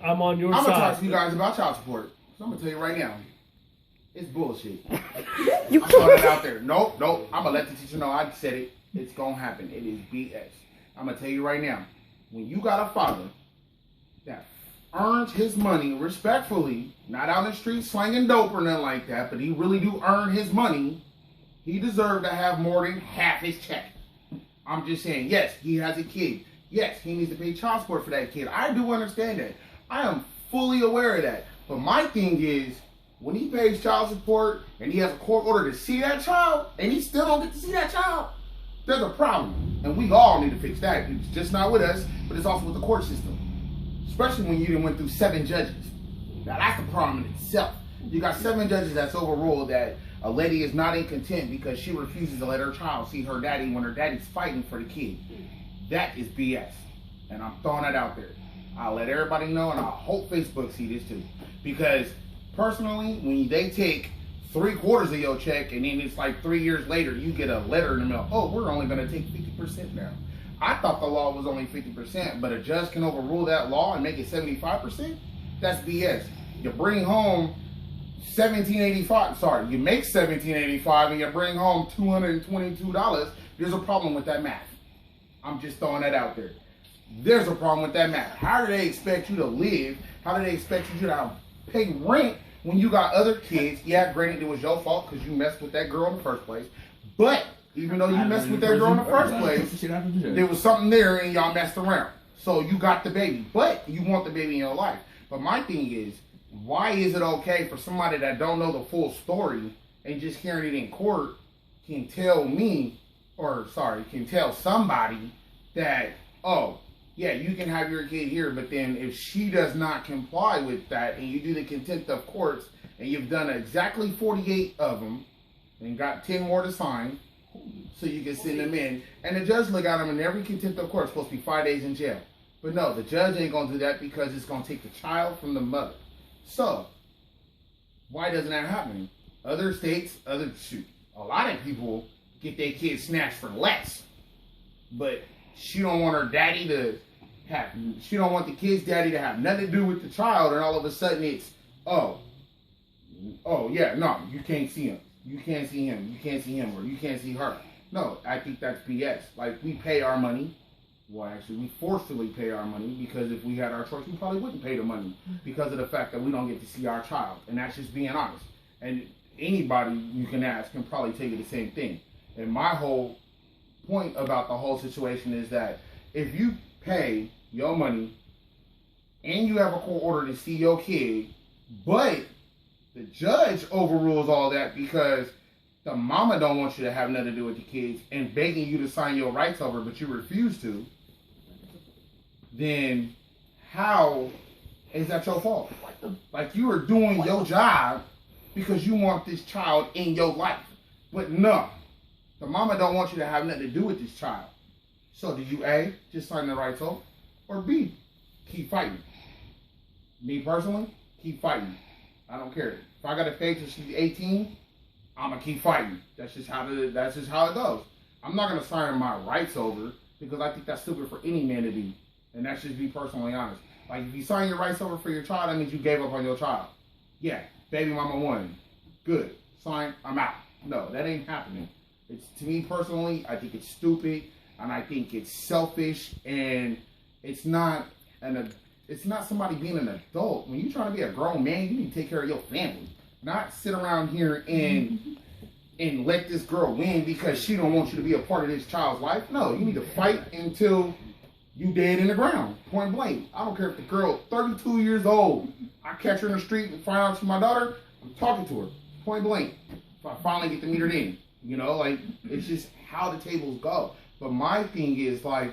I'm on your I'm side. gonna talk to you guys about child support. So I'm gonna tell you right now, it's bullshit. You I'm throwing it out there. Nope. I'm gonna let the teacher know I said it. It's gonna happen. It is BS. I'm gonna tell you right now, when you got a father that earns his money respectfully, not out in the street slanging dope or nothing like that, but he really do earn his money, he deserves to have more than half his check. I'm just saying, yes, he has a kid. Yes, he needs to pay child support for that kid. I do understand that. I am fully aware of that. But my thing is, when he pays child support and he has a court order to see that child, and he still don't get to see that child, there's a problem. And we all need to fix that. It's just not with us, but it's also with the court system. Especially when you done went through 7 judges. Now that's the problem in itself. You got 7 judges that's overruled that a lady is not in contempt because she refuses to let her child see her daddy when her daddy's fighting for the kid. That is BS. And I'm throwing that out there. I'll let everybody know, and I hope Facebook see this too. Because personally, when they take 3/4 of your check and then it's like 3 years later, you get a letter in the mail, oh, we're only going to take 50% now. I thought the law was only 50%, but a judge can overrule that law and make it 75%? That's BS. You bring home $17.85, sorry, you make $17.85 and you bring home $222, there's a problem with that math. I'm just throwing that out there. There's a problem with that math. How do they expect you to live? How do they expect you to pay rent when you got other kids? Yeah, granted, it was your fault because you messed with that girl in the first place. But even though you messed with that girl in the first place, there was something there and y'all messed around. So you got the baby. But you want the baby in your life. But my thing is, why is it okay for somebody that don't know the full story and just hearing it in court can tell me, or sorry, can tell somebody that, oh, yeah, you can have your kid here, but then if she does not comply with that and you do the contempt of courts and you've done exactly 48 of them and got 10 more to sign so you can send them in, and the judge look at them and every contempt of court is supposed to be 5 days in jail. But no, the judge ain't going to do that because it's going to take the child from the mother. So, why doesn't that happen? Other states, a lot of people get their kids snatched for less. But she don't want her daddy to have, she don't want the kid's daddy to have nothing to do with the child, and all of a sudden it's, oh yeah, no, you can't see him. You can't see him. You can't see him, or you can't see her. No, I think that's BS. Like, we pay our money. Well, actually, we forcefully pay our money because if we had our choice, we probably wouldn't pay the money because of the fact that we don't get to see our child. And that's just being honest. And anybody you can ask can probably tell you the same thing. And my whole point about the whole situation is that if you pay your money and you have a court order to see your kid, but the judge overrules all that because the mama don't want you to have nothing to do with the kids and begging you to sign your rights over, but you refuse to, then how is that your fault? Like, you are doing your job because you want this child in your life. But no, the mama don't want you to have nothing to do with this child. So do you A, just sign the rights over, or B, keep fighting? Me personally, keep fighting. I don't care. If I got to pay till she's 18, I'm gonna keep fighting. That's just how it goes. I'm not gonna sign my rights over because I think that's stupid for any man to do. And that's just be personally honest. Like, if you sign your rights over for your child, that means you gave up on your child. Yeah, baby mama won. Good. Sign, I'm out. No, that ain't happening. It's, to me personally, I think it's stupid, and I think it's selfish, and it's not somebody being an adult. When you're trying to be a grown man, you need to take care of your family. Not sit around here and let this girl win because she don't want you to be a part of this child's life. No, you need to fight until you dead in the ground, point blank. I don't care if the girl 32 years old, I catch her in the street and find out she's my daughter, I'm talking to her, point blank. If I finally get to meet her then, you know, like, it's just how the tables go. But my thing is, like,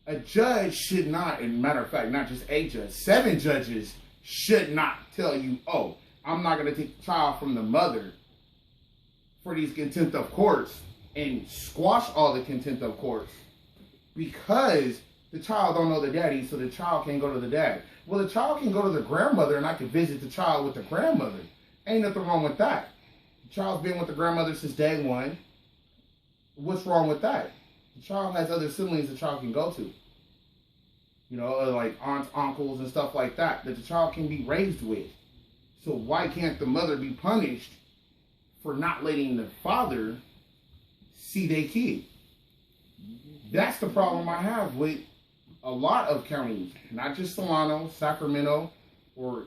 a judge should not, and matter of fact, not just a judge, 7 judges should not tell you, oh, I'm not going to take the child from the mother for these contempt of courts and squash all the contempt of courts because the child don't know the daddy, so the child can't go to the dad. Well, the child can go to the grandmother and I can visit the child with the grandmother. Ain't nothing wrong with that. The child's been with the grandmother since day one. What's wrong with that? The child has other siblings the child can go to. you know, like aunts, uncles, and stuff like that the child can be raised with. So why can't the mother be punished for not letting the father see their kid? That's the problem I have with a lot of counties, not just Solano, Sacramento, or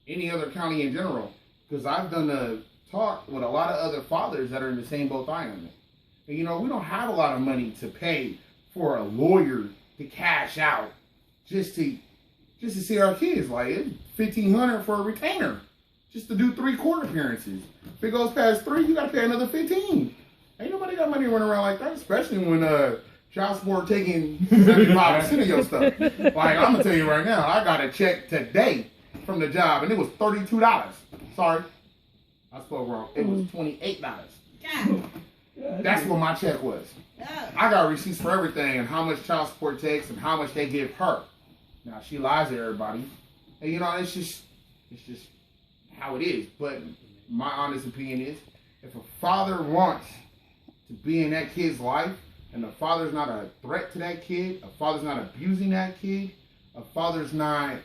any other county in general. Because I've done a talk with a lot of other fathers that are in the same boat I am in. And you know, we don't have a lot of money to pay for a lawyer to cash out just to see our kids. Like, it's $1,500 for a retainer just to do 3 court appearances. If it goes past 3, you got to pay another $15. Ain't nobody got money running around like that, especially when child support taking 75% of your stuff. Like, I'm gonna tell you right now, I got a check today from the job, and it was $32. Sorry, I spoke wrong. It was $28. That's what my check was. I got receipts for everything and how much child support takes and how much they give her. Now she lies to everybody, and you know, it's just how it is. But my honest opinion is, if a father wants to be in that kid's life, and the father's not a threat to that kid, a father's not abusing that kid, a father's not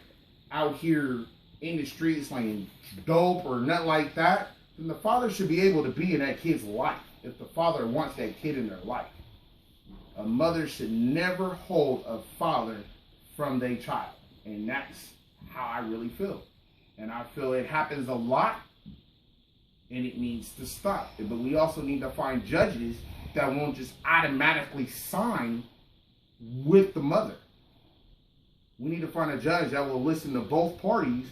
out here in the streets slinging dope or nothing like that, then the father should be able to be in that kid's life if the father wants that kid in their life. A mother should never hold a father from their child. And that's how I really feel. And I feel it happens a lot, and it needs to stop. But we also need to find judges that won't just automatically sign with the mother. We need to find a judge that will listen to both parties,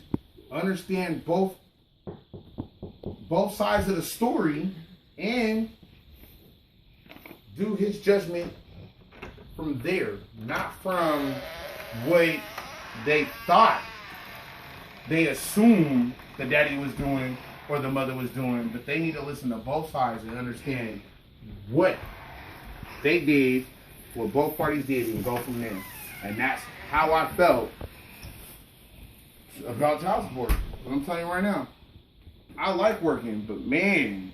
understand both sides of the story, and do his judgment from there, not from what they thought they assumed the daddy was doing or the mother was doing. But they need to listen to both sides and understand what they did, what both parties did, and go from there. And that's how I felt about child support. But I'm telling you right now, I like working, but man,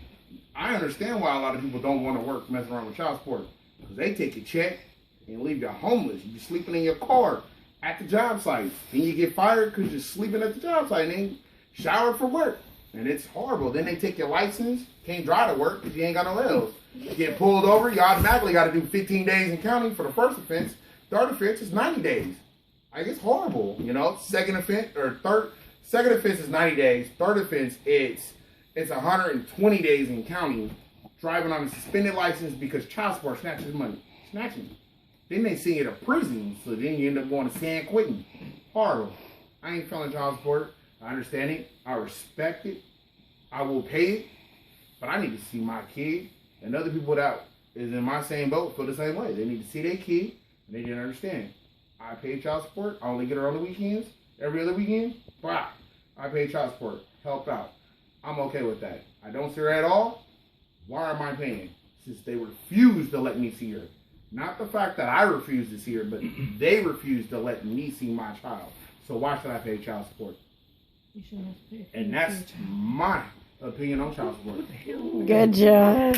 I understand why a lot of people don't want to work messing around with child support. Because they take your check and leave you homeless. You're sleeping in your car at the job site. Then you get fired because you're sleeping at the job site and then shower for work. And it's horrible. Then they take your license, can't drive to work because you ain't got no L's. You get pulled over, you automatically got to do 15 days in county for the first offense. Third offense is 90 days. Like, it's horrible, you know. Second offense is 90 days. Third offense, it's 120 days in county. Driving on a suspended license because child support snatches money. Snatching. Then they send you to prison, so then you end up going to San Quentin. Horrible. I ain't feeling child support. I understand it. I respect it. I will pay it. But I need to see my kid. And other people that is in my same boat feel the same way. They need to see their kid, and they didn't understand. I pay child support. I only get her on the weekends. Every other weekend, wow. I pay child support. Help out. I'm okay with that. I don't see her at all. Why am I paying? Since they refuse to let me see her. Not the fact that I refuse to see her, but they refuse to let me see my child. So why should I pay child support? You shouldn't have to pay. And that's my opinion on child support. Good job.